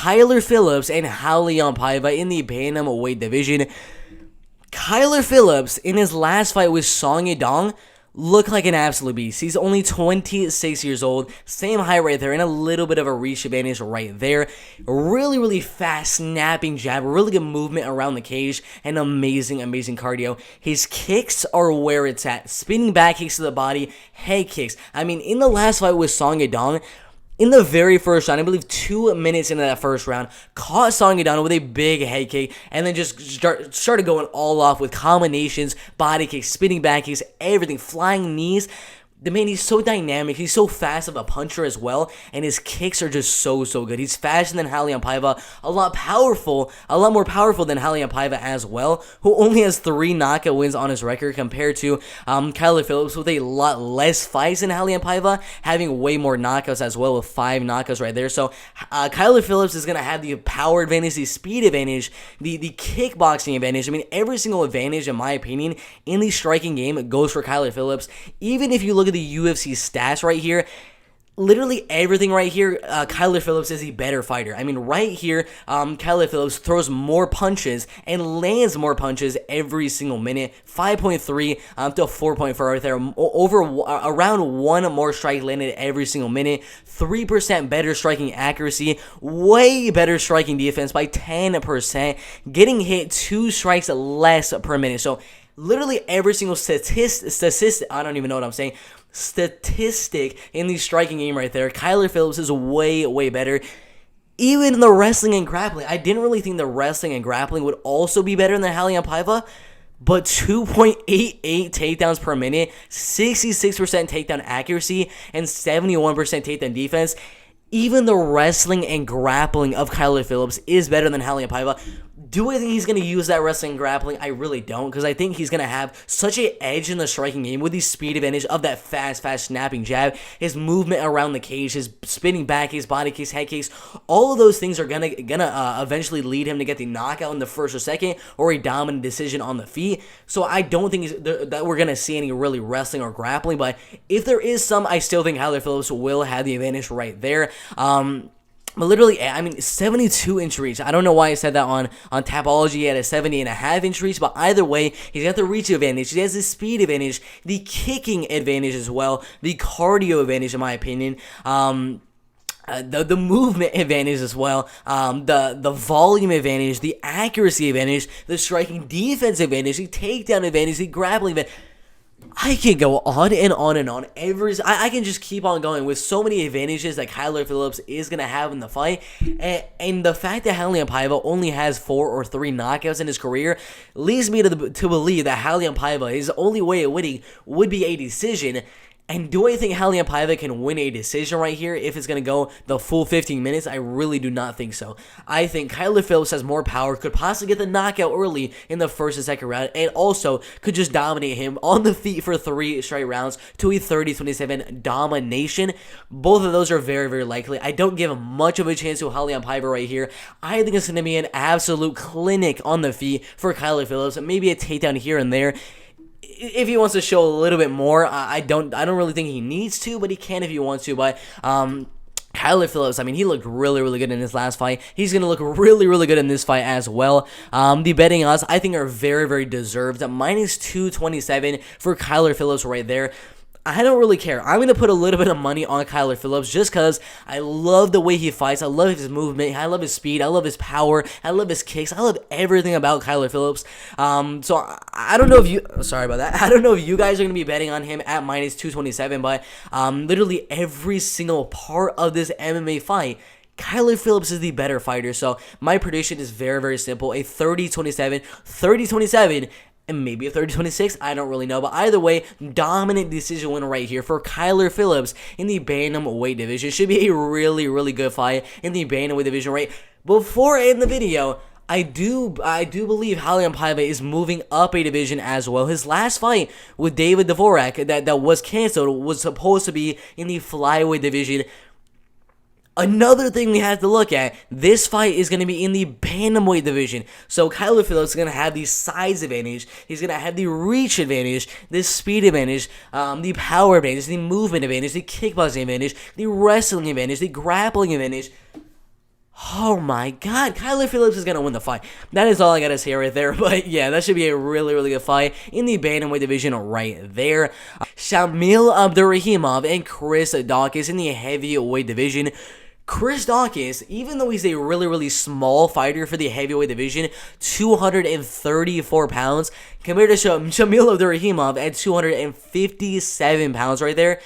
Kyler Phillips and Raulian Paiva in the bantamweight division. Kyler Phillips, in his last fight with Song Yadong, looked like an absolute beast. He's only 26 years old, same height right there, and a little bit of a reach advantage right there. Really, really fast snapping jab, really good movement around the cage, and amazing, amazing cardio. His kicks are where it's at. Spinning back kicks to the body, head kicks. I mean, in the last fight with Song Yadong, in the very first round, I believe 2 minutes into that first round, caught Song Yadong with a big head kick, and then just started going all off with combinations, body kicks, spinning back kicks, everything, flying knees. The man, he's so dynamic. He's so fast of a puncher as well, and his kicks are just so good. He's faster than Raulian Paiva, a lot more powerful than Raulian Paiva as well, who only has 3 knockout wins on his record compared to Kyler Phillips with a lot less fights than Raulian Paiva, having way more knockouts as well with 5 knockouts right there. So Kyler Phillips is going to have the power advantage, the speed advantage, the kickboxing advantage. I mean, every single advantage, in my opinion, in the striking game goes for Kyler Phillips. Even if you look at the UFC stats right here, literally everything right here, Kyler Phillips is a better fighter. I mean, right here, Kyler Phillips throws more punches and lands more punches every single minute. 5.3 to 4.4 right there. Around 1 more strike landed every single minute. 3% better striking accuracy. Way better striking defense by 10%. Getting hit 2 strikes less per minute. So literally every single statistic, I don't even know what I'm saying, statistic in the striking game right there, Kyler Phillips is way better. Even in the wrestling and grappling, I didn't really think the wrestling and grappling would also be better than Raulian Paiva, but 2.88 takedowns per minute, 66% takedown accuracy, and 71% takedown defense. Even the wrestling and grappling of Kyler Phillips is better than Raulian Paiva. Do I think he's going to use that wrestling and grappling? I really don't, because I think he's going to have such an edge in the striking game with the speed advantage of that fast snapping jab, his movement around the cage, his spinning back kicks, body kicks, head kicks. All of those things are gonna eventually lead him to get the knockout in the first or second, or a dominant decision on the feet. So I don't think that we're going to see any really wrestling or grappling, but if there is some, I still think Kyler Phillips will have the advantage right there. But literally, I mean, 72-inch reach. I don't know why I said that on Tapology. He had a 70.5-inch reach, but either way, he's got the reach advantage. He has the speed advantage, the kicking advantage as well, the cardio advantage, in my opinion. The movement advantage as well, the volume advantage, the accuracy advantage, the striking defense advantage, the takedown advantage, the grappling advantage. I can go on and on and on. I can just keep on going with so many advantages that Kyler Phillips is going to have in the fight. And the fact that Raulian Paiva only has 4 or 3 knockouts in his career leads me to believe that Raulian Paiva, his only way of winning would be a decision. And do I think Raulian Paiva can win a decision right here if it's going to go the full 15 minutes? I really do not think so. I think Kyler Phillips has more power, could possibly get the knockout early in the first and second round, and also could just dominate him on the feet for 3 straight rounds to a 30-27 domination. Both of those are very likely. I don't give much of a chance to Raulian Paiva right here. I think it's going to be an absolute clinic on the feet for Kyler Phillips, maybe a takedown here and there. If he wants to show a little bit more, I don't really think he needs to, but he can if he wants to. But Kyler Phillips, I mean, he looked really good in his last fight. He's going to look really good in this fight as well. The betting odds, I think, are very deserved. Minus 227 for Kyler Phillips right there. I don't really care. I'm going to put a little bit of money on Kyler Phillips just because I love the way he fights. I love his movement. I love his speed. I love his power. I love his kicks. I love everything about Kyler Phillips. So I don't know if you... Sorry about that. I don't know if you guys are going to be betting on him at minus 227, but literally every single part of this MMA fight, Kyler Phillips is the better fighter. So my prediction is very simple. A 30-27, and maybe a 30-26, I don't really know. But either way, dominant decision win right here for Kyler Phillips in the bantamweight division. Should be a really good fight in the bantamweight division, right? Before I end the video, I do believe Raulian Paiva is moving up a division as well. His last fight with David Dvorak that was canceled was supposed to be in the flyweight division. Another thing we have to look at, this fight is going to be in the bantamweight division. So Kyler Phillips is going to have the size advantage. He's going to have the reach advantage, the speed advantage, the power advantage, the movement advantage, the kickboxing advantage, the wrestling advantage, the grappling advantage. Oh my god, Kyler Phillips is going to win the fight. That is all I got to say right there. But yeah, that should be a really, really good fight in the bantamweight division right there. Shamil Abdurakhimov and Chris Daukaus in the heavyweight division. Chris Daukaus, even though he's a really, really small fighter for the heavyweight division, 234 pounds, compared to Shamil Abdurakhimov at 257 pounds right there,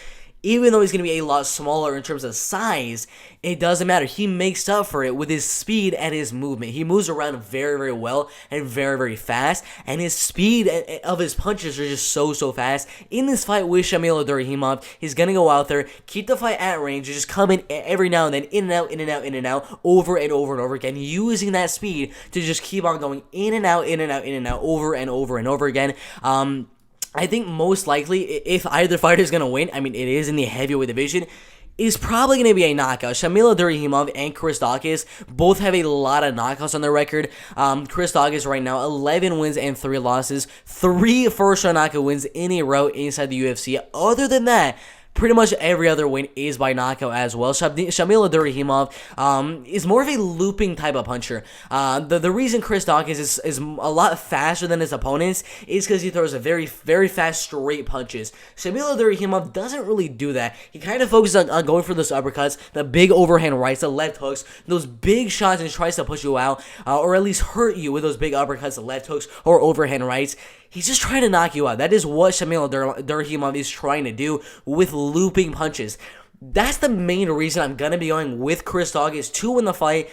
even though he's going to be a lot smaller in terms of size, it doesn't matter. He makes up for it with his speed and his movement. He moves around very, very well and very, very fast, and his speed of his punches are just so, so fast. In this fight with Shamil Abdurakhimov, he's going to go out there, keep the fight at range, and just come in every now and then, in and out, in and out, in and out, over and over and over again, using that speed to just keep on going in and out, in and out, in and out, over and over and over again. I think most likely, if either fighter is going to win, I mean, it is in the heavyweight division, is probably going to be a knockout. Shamil Abdurakhimov and Chris Daukaus both have a lot of knockouts on their record. Chris Daukaus right now, 11 wins and 3 losses, 3 first-round knockout wins in a row inside the UFC. Other than that, pretty much every other win is by knockout as well. Shamil Abdurakhimov is more of a looping type of puncher. The reason Chris Daukaus is a lot faster than his opponents is because he throws a very, very fast straight punches. Shamil Abdurakhimov doesn't really do that. He kind of focuses on going for those uppercuts, the big overhand rights, the left hooks, those big shots, and tries to push you out, or at least hurt you with those big uppercuts, the left hooks, or overhand rights. He's just trying to knock you out. That is what Shamil Abdurakhimov is trying to do with looping punches. That's the main reason I'm going to be going with Chris Daukaus to win the fight,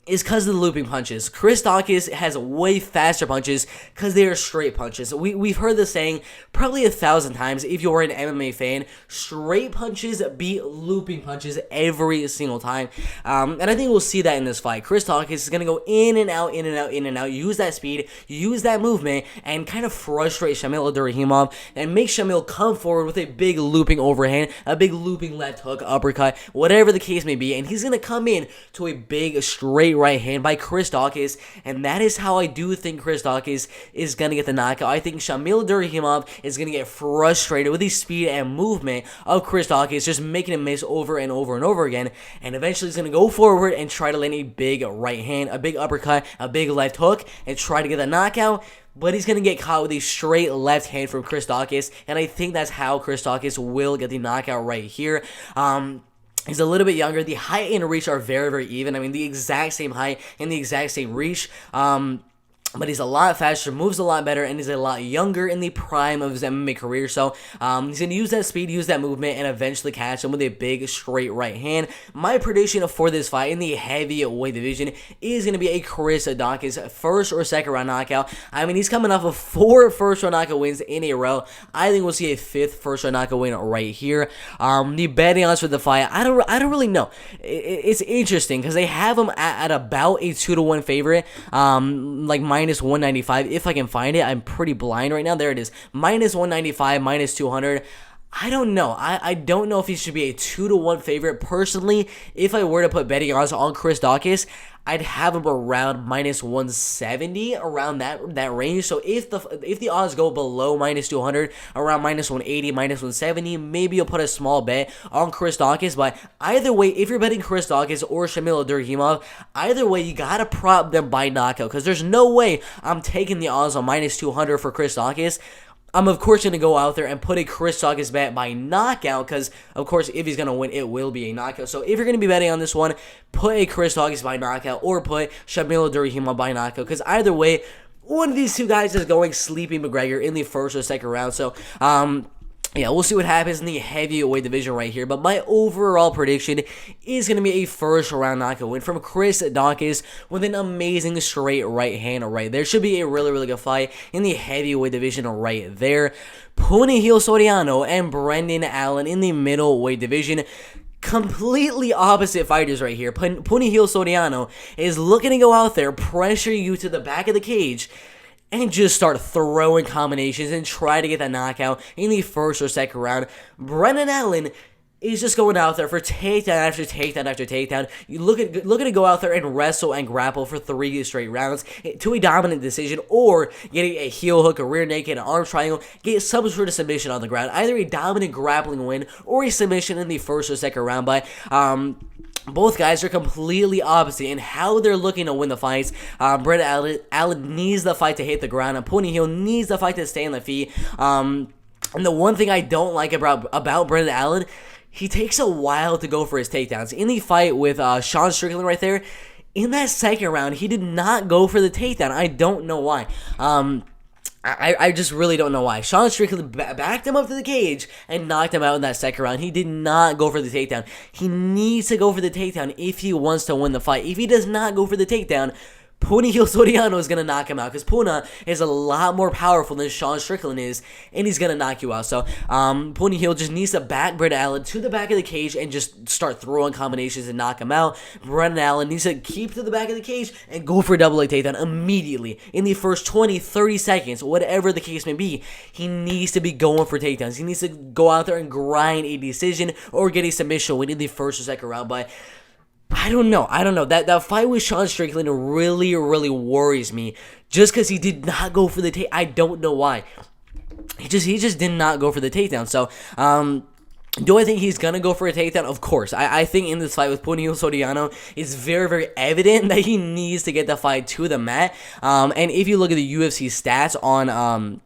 is because of the looping punches. Chris Daukaus has way faster punches because they are straight punches. We've heard this saying probably 1,000 times if you're an MMA fan. Straight punches beat looping punches every single time. And I think we'll see that in this fight. Chris Daukaus is going to go in and out, in and out, in and out, use that speed, use that movement, and kind of frustrate Shamil Abdurakhimov and make Shamil come forward with a big looping overhand, a big looping left hook, uppercut, whatever the case may be. And he's going to come in to a big straight right hand by Chris Daukaus, and that is how I do think Chris Daukaus is going to get the knockout. I think Shamil Abdurakhimov is going to get frustrated with the speed and movement of Chris Daukaus, just making him miss over and over and over again, and eventually he's going to go forward and try to land a big right hand, a big uppercut, a big left hook, and try to get the knockout. But he's going to get caught with a straight left hand from Chris Daukaus, and I think that's how Chris Daukaus will get the knockout right here. He's a little bit younger. The height and reach are very, very even. I mean, the exact same height and the exact same reach. But he's a lot faster, moves a lot better, and he's a lot younger in the prime of his MMA career. So he's going to use that speed, use that movement, and eventually catch him with a big straight right hand. My prediction for this fight in the heavyweight division is going to be a Chris Daukaus first or second round knockout. I mean, he's coming off of 4 first round knockout wins in a row. I think we'll see a 5th first round knockout win right here. The betting odds for the fight, I don't really know. It's interesting because they have him at about a 2-1 favorite, like minus 195. If I can find it, I'm pretty blind right now. There it is, minus 195, minus 200. I don't know. I don't know if he should be a 2-1 favorite. Personally, if I were to put betting odds on Chris Daukaus, I'd have him around minus 170, around that range. So if the odds go below minus 200, around minus 180, minus 170, maybe you'll put a small bet on Chris Daukaus. But either way, if you're betting Chris Daukaus or Shamil Abdurakhimov, either way, you gotta prop them by knockout, because there's no way I'm taking the odds on minus 200 for Chris Daukaus. I'm, of course, going to go out there and put a Chris Daukaus bet by knockout, because, of course, if he's going to win, it will be a knockout. So if you're going to be betting on this one, put a Chris Daukaus by knockout or put Shamil Abdurakhimov by knockout, because either way, one of these two guys is going Sleepy McGregor in the first or second round. So, yeah, we'll see what happens in the heavyweight division right here. But my overall prediction is going to be a first round knockout win from Chris Daukaus with an amazing straight right hand right there. Should be a really, really good fight in the heavyweight division right there. Punahil Soriano and Brendan Allen in the middleweight division. Completely opposite fighters right here. Punahil Soriano is looking to go out there, pressure you to the back of the cage, and just start throwing combinations and try to get that knockout in the first or second round. Brendan Allen is just going out there for takedown after takedown after takedown. You looking to go out there and wrestle and grapple for 3 straight rounds to a dominant decision, or getting a heel hook, a rear naked, an arm triangle, get some sort of submission on the ground. Either a dominant grappling win or a submission in the first or second round. But both guys are completely opposite in how they're looking to win the fights. Brendan Allen needs the fight to hit the ground, and Punihl needs the fight to stay on the feet. And the one thing I don't like about Brendan Allen, he takes a while to go for his takedowns. In the fight with Sean Strickland right there, in that second round, he did not go for the takedown. I don't know why. I just really don't know why. Sean Strickland backed him up to the cage and knocked him out in that second round. He did not go for the takedown. He needs to go for the takedown if he wants to win the fight. If he does not go for the takedown, Punihl Soriano is going to knock him out, because Puna is a lot more powerful than Sean Strickland is, and he's going to knock you out. So Punihl just needs to back Brendan Allen to the back of the cage and just start throwing combinations and knock him out. Brendan Allen needs to keep to the back of the cage and go for a double leg takedown immediately in the first 20, 30 seconds, whatever the case may be. He needs to be going for takedowns. He needs to go out there and grind a decision or get a submission win in the first or second round. But I don't know. That fight with Sean Strickland really worries me, just because he did not go for the take. I don't know why. He just did not go for the takedown. So, do I think he's going to go for a takedown? Of course. I think in this fight with Punihl Soriano, it's very evident that he needs to get the fight to the mat. And if you look at the UFC stats on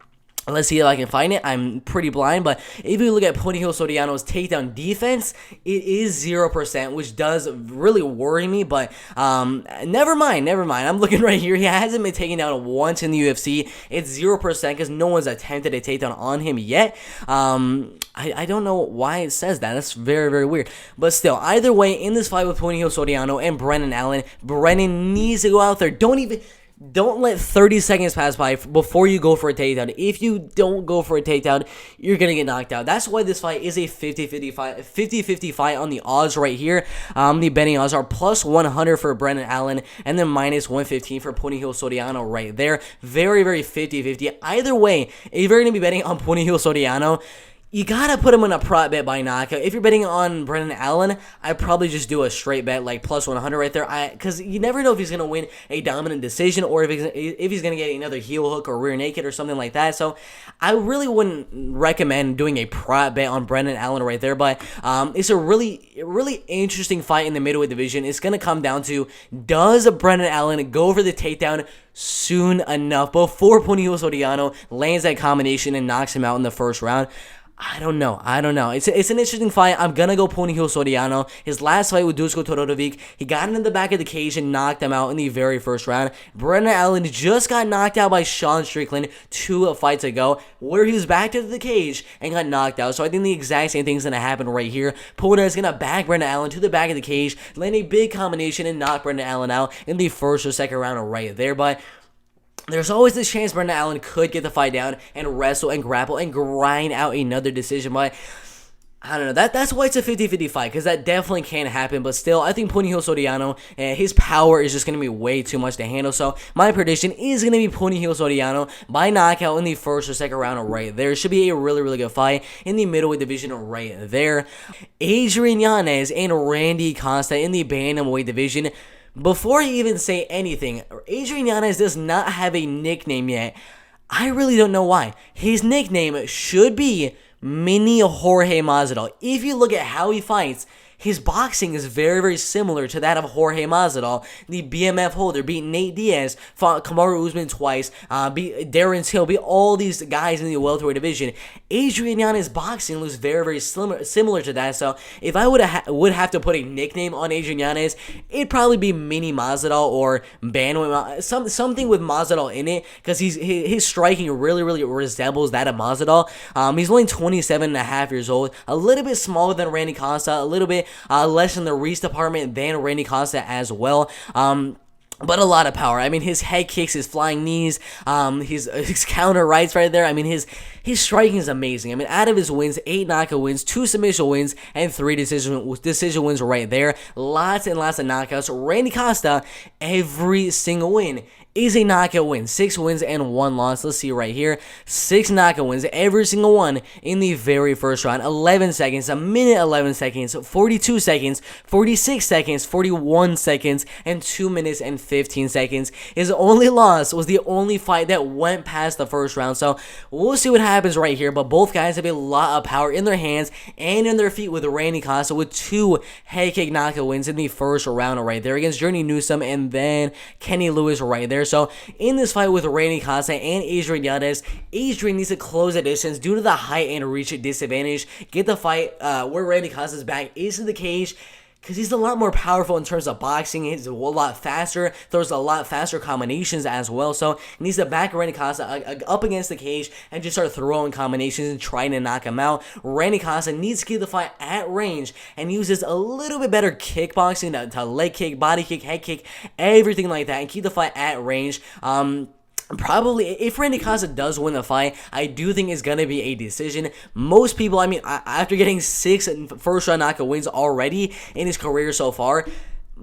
let's see if I can find it. I'm pretty blind, but if you look at Punihl Soriano's takedown defense, it is 0%, which does really worry me, but never mind. I'm looking right here. He hasn't been taken down once in the UFC. It's 0% because no one's attempted a takedown on him yet. I don't know why it says that. That's very weird. But still, either way, in this fight with Punihl Soriano and Brendan Allen, Brendan needs to go out there. Don't let 30 seconds pass by before you go for a takedown. If you don't go for a takedown, you're going to get knocked out. That's why this fight is a 50-50 fight on the odds right here. The betting odds are plus 100 for Brendan Allen and then minus 115 for Punihl Soriano right there. Very 50-50. Either way, if you're going to be betting on Punihl Soriano, you gotta put him on a prop bet by knockout. If you're betting on Brendan Allen, I'd probably just do a straight bet, like plus 100 right there. Because you never know if he's gonna win a dominant decision or if he's gonna get another heel hook or rear naked or something like that. So I really wouldn't recommend doing a prop bet on Brendan Allen right there. But it's a really interesting fight in the middleweight division. It's gonna come down to, does Brendan Allen go for the takedown soon enough before Punihl Soriano lands that combination and knocks him out in the first round? I don't know. It's an interesting fight. I'm going to go Punihl Soriano. His last fight with Dusko Todorovic, he got into the back of the cage and knocked him out in the very first round. Brendan Allen just got knocked out by Sean Strickland 2 fights ago, where he was back to the cage and got knocked out. So I think the exact same thing is going to happen right here. Puna is going to back Brendan Allen to the back of the cage, land a big combination, and knock Brendan Allen out in the first or second round right there. But there's always this chance Brendan Allen could get the fight down and wrestle and grapple and grind out another decision. But I don't know. That's why it's a 50-50 fight, because that definitely can happen. But still, I think Punihl Soriano, his power is just going to be way too much to handle. So my prediction is going to be Punihl Soriano by knockout in the first or second round right there. It should be a really good fight in the middleweight division right there. Adrian Yanez and Randy Costa in the bantamweight division. Before I even say anything, Adrian Yanez does not have a nickname yet. I really don't know why. His nickname should be Mini Jorge Masvidal. If you look at how he fights, his boxing is very similar to that of Jorge Masvidal, the BMF holder. Beat Nate Diaz, fought Kamaru Usman twice, beat Darren Till, beat all these guys in the welterweight division. Adrian Yanez's boxing looks very similar to that. So if I would have to put a nickname on Adrian Yanez, it'd probably be Mini Masvidal or Bantamweight, something with Masvidal in it, because his striking really resembles that of Masvidal. He's only 27 and a half years old, a little bit smaller than Randy Costa, a little bit less in the reach department than Randy Costa as well. But a lot of power. I mean, his head kicks, his flying knees, his counter rights right there. I mean, his striking is amazing. I mean, out of his wins, 8 knockout wins, 2 submission wins, and 3 decision wins right there. Lots and lots of knockouts. Randy Costa, every single win is a knockout win. 6 wins and 1 loss. Let's see right here. 6 knockout wins, every single one in the very first round. 11 seconds, a minute 11 seconds, 42 seconds, 46 seconds, 41 seconds, and 2 minutes and 15 seconds. His only loss was the only fight that went past the first round. So we'll see what happens right here. But both guys have a lot of power in their hands and in their feet with Randy Costa with 2 head kick knockout wins in the first round right there against Journey Newsome and then Kenny Lewis right there. So in this fight with Randy Costa and Adrian Yanez, Adrian needs to close the distance due to the height and reach disadvantage. Get the fight where Randy Costa's back is in the cage, because he's a lot more powerful in terms of boxing. He's a lot faster, throws a lot faster combinations as well. So he needs to back Randy Costa up against the cage and just start throwing combinations and trying to knock him out. Randy Costa needs to keep the fight at range and uses a little bit better kickboxing to leg kick, body kick, head kick, everything like that, and keep the fight at range. Probably, if Randy Costa does win the fight, I do think it's going to be a decision. Most people, after getting 6 first-round knockout wins already in his career so far,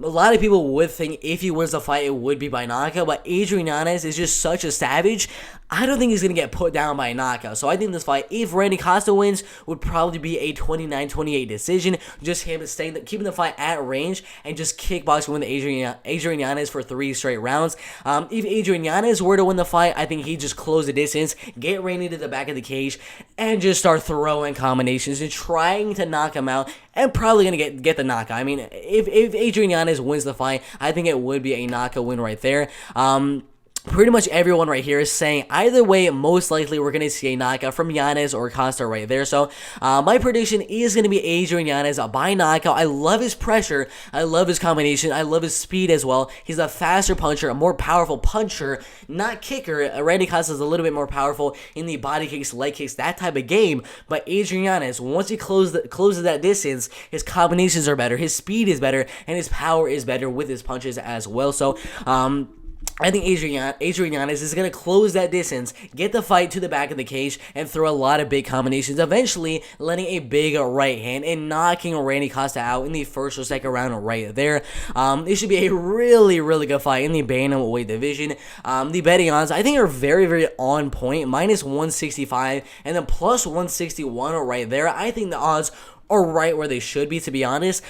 a lot of people would think if he wins the fight, it would be by knockout, but Adrian Yanez is just such a savage. I don't think he's going to get put down by a knockout. So I think this fight, if Randy Costa wins, would probably be a 29-28 decision. Just him keeping the fight at range and just kickboxing with Adrian Yanez for 3 straight rounds. If Adrian Yanez were to win the fight, I think he'd just close the distance, get Randy to the back of the cage, and just start throwing combinations and trying to knock him out, and probably going to get the knockout. I mean, if Adrian Yanez wins the fight, I think it would be a knockout win right there. Pretty much everyone right here is saying either way, most likely we're going to see a knockout from Yanez or Costa right there. So my prediction is going to be Adrian Yanez by knockout. I love his pressure. I love his combination. I love his speed as well. He's a faster puncher, a more powerful puncher, not kicker. Randy Costa is a little bit more powerful in the body kicks, leg kicks, that type of game. But Adrian Yanez, once he closes that distance, his combinations are better, his speed is better, and his power is better with his punches as well. So, I think Adrian Yanez is going to close that distance, get the fight to the back of the cage, and throw a lot of big combinations, eventually landing a big right hand and knocking Randy Costa out in the first or second round right there. It should be a really, really good fight in the bantamweight division. The betting odds, I think, are very, very on point, minus 165 and then plus 161 right there. I think the odds are right where they should be, to be honest.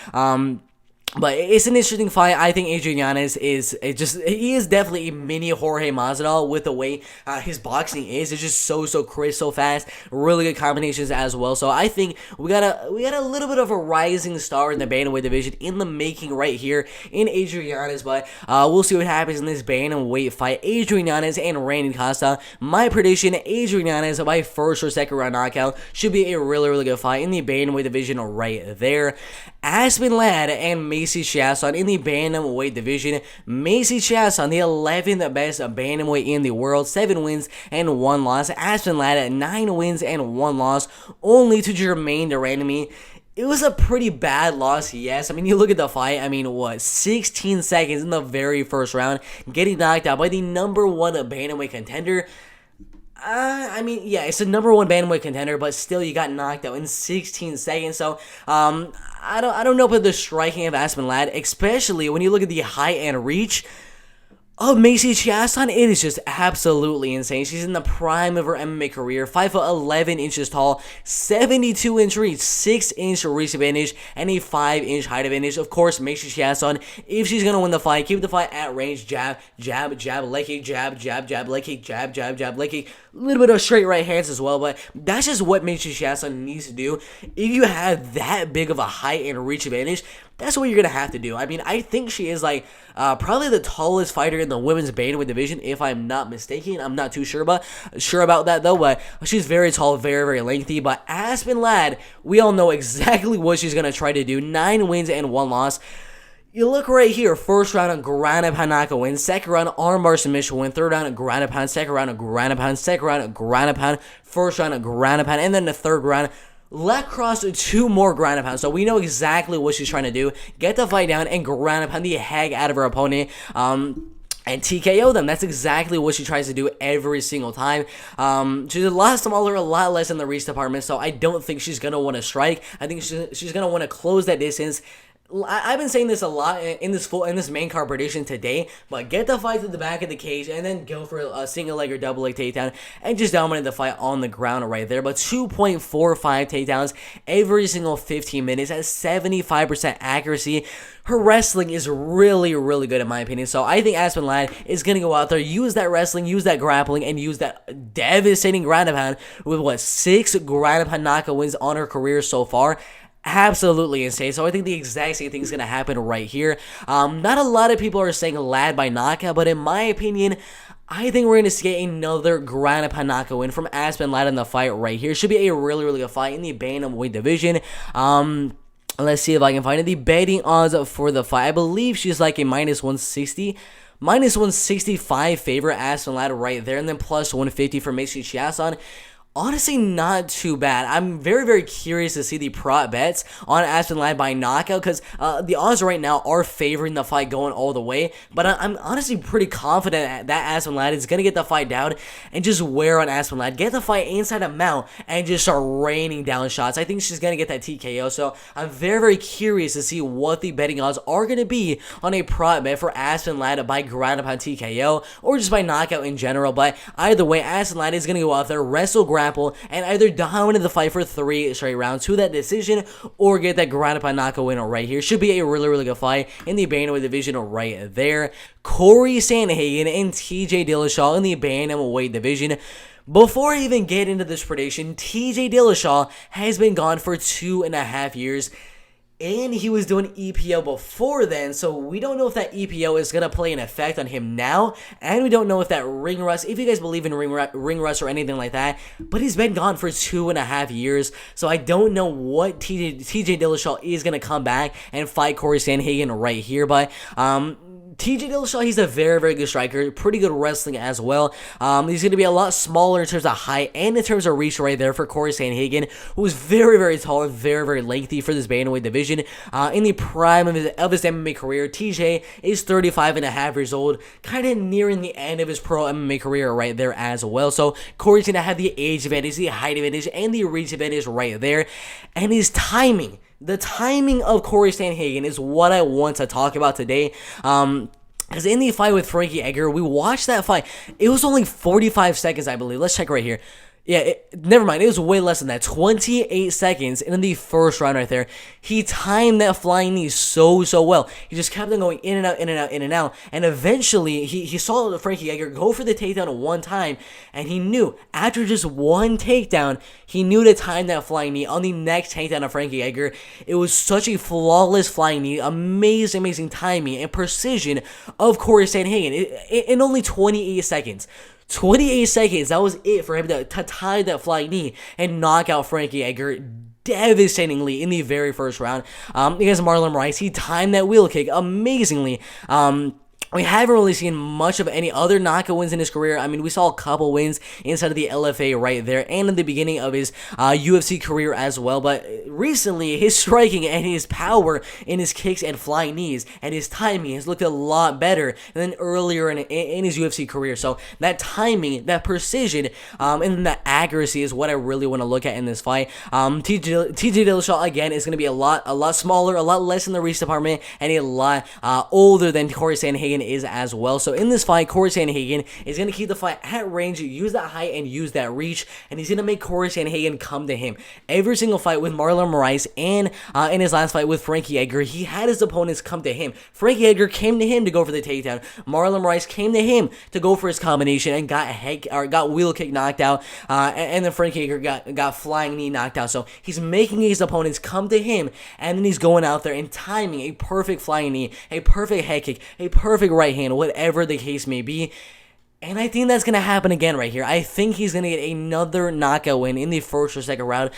But it's an interesting fight. I think Adrian Yanez he is definitely a mini Jorge Masvidal with the way his boxing is. It's just so crisp, so fast, really good combinations as well. So I think we got a little bit of a rising star in the bantamweight division in the making right here in Adrian Yanez. But we'll see what happens in this bantamweight fight. Adrian Yanez and Randy Costa. My prediction: Adrian Yanez by first or second round knockout. Should be a really, really good fight in the bantamweight division right there. Aspen Ladd and Macy Chiasson in the bantamweight division. Macy Chiasson, the 11th best bantamweight in the world, 7 wins and 1 loss. Aspen Ladd, 9 wins and 1 loss, only to Jermaine Durandamy. It was a pretty bad loss, yes. I mean, you look at the fight, 16 seconds in the very first round, getting knocked out by the number 1 bantamweight contender. It's the number 1 bantamweight contender, but still you got knocked out in 16 seconds. So, I don't know about the striking of Aspen Ladd, especially when you look at the height and reach of Macy Chiasson. It is just absolutely insane. She's in the prime of her MMA career, 5'11" tall, 72-inch reach, 6-inch reach advantage, and a 5-inch height advantage. Of course, Macy Chiasson, if she's gonna win the fight, keep the fight at range. Jab, jab, jab, leg kick, jab, jab, jab, leg kick, jab, jab, jab, leg kick. A little bit of straight right hands as well, but that's just what Macy Chiasson needs to do. If you have that big of a height and reach advantage, that's what you're going to have to do. I think she is probably the tallest fighter in the women's bantamweight division, if I'm not mistaken. I'm not too sure about that, though, but she's very tall, very, very lengthy. But Aspen Ladd, we all know exactly what she's going to try to do. 9 wins and 1 loss. You look right here, first round a ground and pound knockout win, second round armbar submission win, third round a ground and pound, second round a ground and pound, second round a ground and pound, first round a ground and pound, and then the third round, let cross 2 more ground and pound. So we know exactly what she's trying to do. Get the fight down and ground and pound the heck out of her opponent. And TKO them. That's exactly what she tries to do every single time. She's a lot smaller, a lot less in the reach department, so I don't think she's going to want to strike. I think she's going to want to close that distance, I've been saying this a lot in this main card prediction today, but get the fight to the back of the cage and then go for a single leg or double leg takedown and just dominate the fight on the ground right there. But 2.45 takedowns every single 15 minutes at 75% accuracy. Her wrestling is really, really good in my opinion. So I think Aspen Ladd is going to go out there, use that wrestling, use that grappling, and use that devastating ground and pound with 6 ground and pound knockout wins on her career so far. Absolutely insane. So I think the exact same thing is going to happen right here. Not a lot of people are saying Ladd by knockout, but in my opinion, I think we're going to see another ground and pound knockout win from Aspen Ladd in the fight right here. Should be a really, really good fight in the bantamweight division. Let's see if I can find it. The betting odds for the fight, I believe she's like a -160. -165 favorite Aspen Ladd right there, and then +150 for Macy Chiasson. Honestly, not too bad. I'm very, very curious to see the prop bets on Aspen Ladd by knockout because the odds right now are favoring the fight going all the way. But I'm honestly pretty confident that Aspen Ladd is going to get the fight down and just wear on Aspen Ladd. Get the fight inside a mount and just start raining down shots. I think she's going to get that TKO. So I'm very, very curious to see what the betting odds are going to be on a prop bet for Aspen Ladd by ground and pound TKO or just by knockout in general. But either way, Aspen Ladd is going to go out there, wrestle, grapple, and either dominate the fight for 3 straight rounds to that decision or get that ground and pound knockout win right here. Should be a really, really good fight in the bantamweight division right there. Corey Sandhagen and TJ Dillashaw in the bantamweight division. Before I even get into this prediction, TJ Dillashaw has been gone for 2.5 years. And he was doing EPO before then, so we don't know if that EPO is going to play an effect on him now, and we don't know if that ring rust, if you guys believe in ring rust or anything like that, but he's been gone for 2.5 years, so I don't know what TJ Dillashaw is going to come back and fight Corey Sandhagen right here, but TJ Dillashaw, he's a very, very good striker, pretty good wrestling as well. He's going to be a lot smaller in terms of height and in terms of reach right there for Corey Sandhagen, who's very, very tall and very, very lengthy for this bantamweight division. In the prime of his MMA career, TJ is 35.5 years old, kind of nearing the end of his pro MMA career right there as well. So Corey's going to have the age advantage, the height advantage, and the reach advantage right there. And his timing. The timing of Corey Sandhagen is what I want to talk about today. Because in the fight with Frankie Edgar, we watched that fight. It was only 45 seconds, I believe. Let's check right here. Yeah, never mind. It was way less than that. 28 seconds in the first round right there. He timed that flying knee so well. He just kept on going in and out, in and out, in and out. And eventually, he saw Frankie Edgar go for the takedown one time. And he knew, after just one takedown, he knew to time that flying knee on the next takedown of Frankie Edgar. It was such a flawless flying knee. Amazing, amazing timing and precision of Corey Sandhagen in only 28 seconds. 28 seconds, that was it for him to tie that flying knee and knock out Frankie Edgar devastatingly in the very first round. Against Marlon Moraes, he timed that wheel kick amazingly. We haven't really seen much of any other knockout wins in his career. I mean, we saw a couple wins inside of the LFA right there and in the beginning of his UFC career as well. But recently, his striking and his power in his kicks and flying knees and his timing has looked a lot better than earlier in his UFC career. So that timing, that precision, and that accuracy is what I really want to look at in this fight. TJ Dillashaw, again, is going to be a lot smaller, a lot less in the reach department, and a lot older than Corey Sandhagen is as well. So in this fight, Corey Sandhagen is going to keep the fight at range, use that height and use that reach, and he's going to make Corey Sandhagen come to him. Every single fight with Marlon Moraes and in his last fight with Frankie Edgar, he had his opponents come to him. Frankie Edgar came to him to go for the takedown. Marlon Moraes came to him to go for his combination and got wheel kick knocked out, and then Frankie Edgar got flying knee knocked out. So he's making his opponents come to him, and then he's going out there and timing a perfect flying knee, a perfect head kick, a perfect right hand, whatever the case may be. And I think that's going to happen again right here. I think he's going to get another knockout win in the first or second round.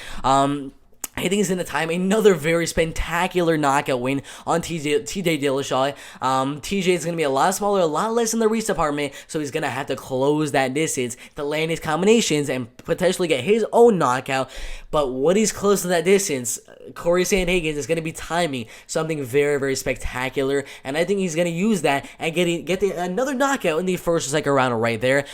I think he's going to time another very spectacular knockout win on TJ Dillashaw. TJ is going to be a lot smaller, a lot less in the reach department, so he's going to have to close that distance to land his combinations and potentially get his own knockout. But when he's close to that distance, Corey Sandhagen is going to be timing something very, very spectacular, and I think he's going to use that and get another knockout in the first or second round right there.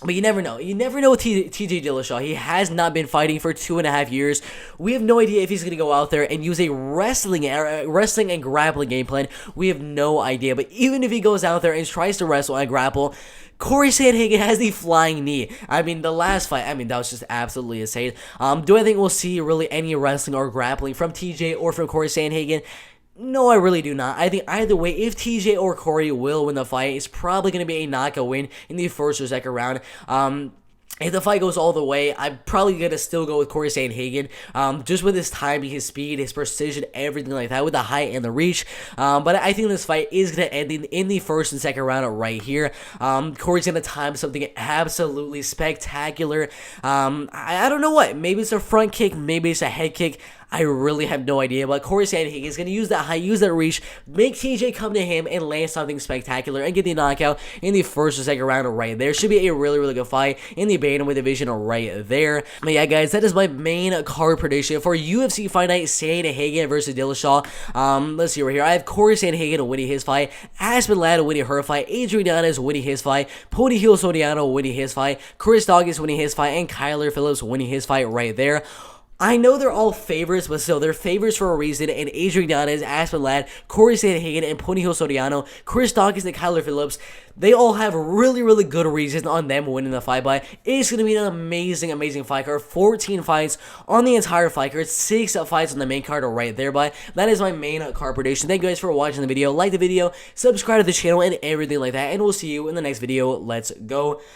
But you never know. You never know with TJ Dillashaw. He has not been fighting for 2.5 years. We have no idea if he's going to go out there and use a wrestling and grappling game plan. We have no idea. But even if he goes out there and tries to wrestle and grapple, Corey Sandhagen has the flying knee. I mean, the last fight, that was just absolutely insane. Do I think we'll see really any wrestling or grappling from TJ or from Corey Sandhagen? No, I really do not. I think either way, if TJ or Corey will win the fight, it's probably going to be a knockout win in the first or second round. If the fight goes all the way, I'm probably going to still go with Corey Sandhagen, just with his timing, his speed, his precision, everything like that, with the height and the reach. But I think this fight is going to end in the first and second round right here. Corey's going to time something absolutely spectacular. I don't know what. Maybe it's a front kick, maybe it's a head kick. I really have no idea, but Corey Sandhagen is going to use that height, use that reach, make TJ come to him and land something spectacular and get the knockout in the first or second round right there. Should be a really, really good fight in the bantamweight division right there. But yeah, guys, that is my main card prediction for UFC Fight Night Sandhagen versus Dillashaw. Let's see right here. I have Corey Sandhagen winning his fight, Aspen Ladd winning her fight, Adrian Yanez winning his fight, Soriano winning his fight, Chris Daukaus winning his fight, and Kyler Phillips winning his fight right there. I know they're all favorites, but still, they're favorites for a reason, and Adrian Yanez, Aspen Ladd, Corey Sandhagen, and Soriano, Chris Daukaus, and Kyler Phillips, they all have really, really good reasons on them winning the fight, but it's going to be an amazing, amazing fight card. 14 fights on the entire fight card, 6 fights on the main card right there, but that is my main card prediction. Thank you guys for watching the video. Like the video, subscribe to the channel, and everything like that, and we'll see you in the next video. Let's go.